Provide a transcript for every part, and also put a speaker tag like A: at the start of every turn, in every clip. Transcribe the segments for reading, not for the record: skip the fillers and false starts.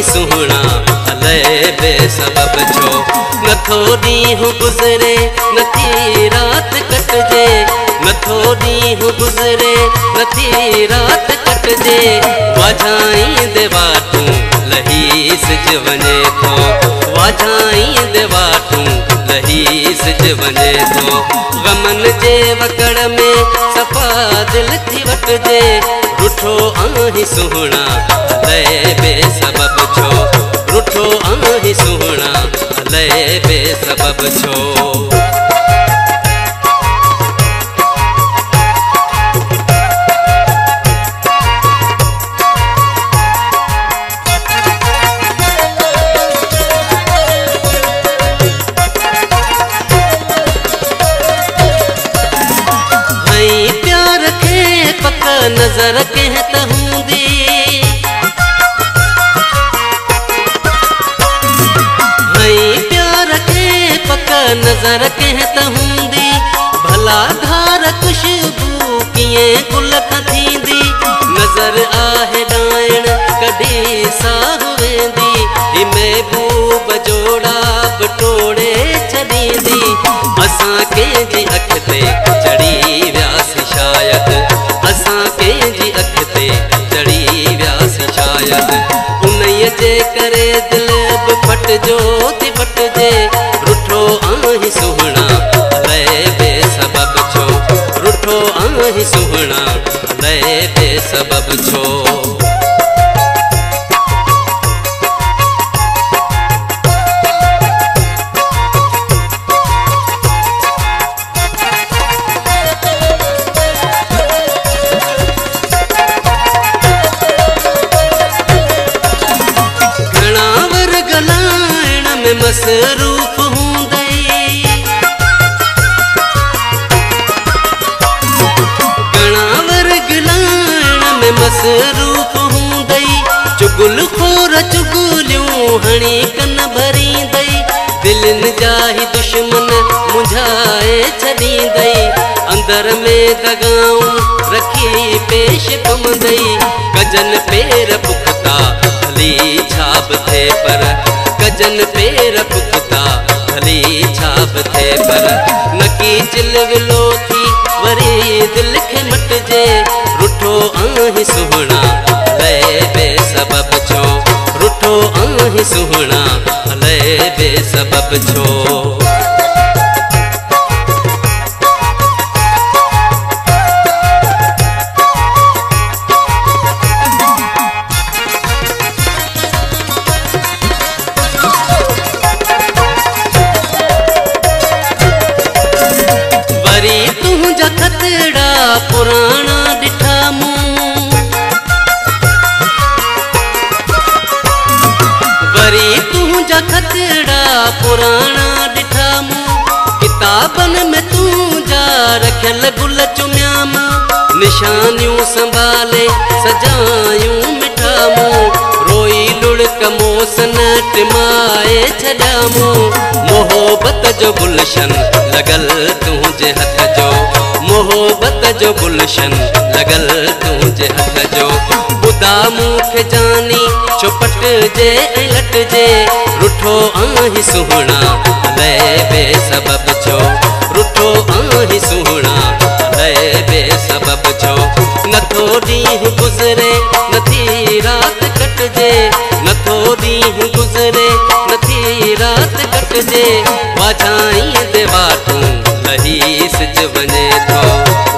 A: आही सुहना अलय बेसबब छो। नथो ॾींहुं गुज़रे नथी रात कटजे, नथो ॾींहुं गुज़रे नथी रात कटजे। वाझाईंदे वाटूं लही सिज वञे थो, वाझाईंदे वाटूं लही सिज वञे थो। गमन जे वकड़ में सफ़ा दिल थी वटजे, रुठो आही सुहना अलय बेसबब छो, रुठो आही सुहना अलय बेसबब छो। नजर कहत हूंदी, हई प्यार के पक नजर कहत हूंदी। भला धार खुशबू कीअं गुल खां थींदी, नजर आहे ॾाइण कॾहिं साह वेंदी। ही महबूब जोड़ा बटोड़े छॾींदी, असां कंहिंजी अख ते चढ़ी वियासीं शायदि, असां कंहिंजी अख ते चढ़ी वियासीं शायदि। उन्हीअ जे करे दिल बि फटजो थी फटजे, रुठो आही सुहना अलय बेसबब छो, रुठो आही सुहना अलय बेसबब छो। मसरूफ हूंदई, घणा वर्ग लाइण में मसरूफ हूंदई। चुगल खोर चुगलियूं हणी कन भरींदई, दिलनि जा ही दुश्मन मुंझाए छॾींदई। अंदर में दगाऊं रखी पेश पवंदई, गजन पेर पुख्ता भली छाप थे पर, गजन पेर पुख्ता भली छाप थे पर। नकी चिलविलो थी वरी दिल खे मटजे, रुठो आही सुहना अलय बेसबब छो, रुठो आही सुहना अलय बेसबब छो। पुराना ॾिठा मूं, वरी तुंहिंजा खतड़ा पुराना ॾिठा मूं। किताबनि में तुंहिंजा रखियल गुल चुमिया मूं, निशानियूं संभाले सजायूं मिठा मूं। रोई लुढ़क मोसन टिमाए छॾिया मूं, मोहब्बत जो गुलशन लॻल तुंहिंजे हथ जो, मोहब्बत जो गुलशन लॻल तुंहिंजे हथ जो। ॿुधा मूंखे जानी छो पटिजे ऐं लटिजे, रुठो आही सुहना अलय बेसबब छो, रुठो आही सुहना अलय बेसबब छो। नथो ॾींहुं गुज़रे नथी रात कटजे, नथो ॾींहुं गुज़रे नथी रात कटजे। वाझाईंदे वाटूं लही सिज वञे थो,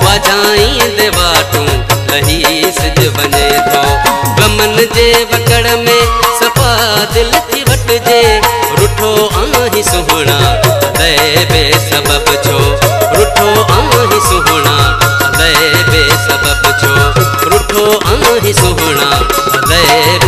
A: वाझाईंदे वाटूं लही सिज वञे थो। गमन जे वकड़ में सफ़ा दिल थी वटजे, रुठो आही सुहना अलय बेसबब छो, रुठो आही सुहना अलय बेसबब छो, रुठो आही सुहना अलय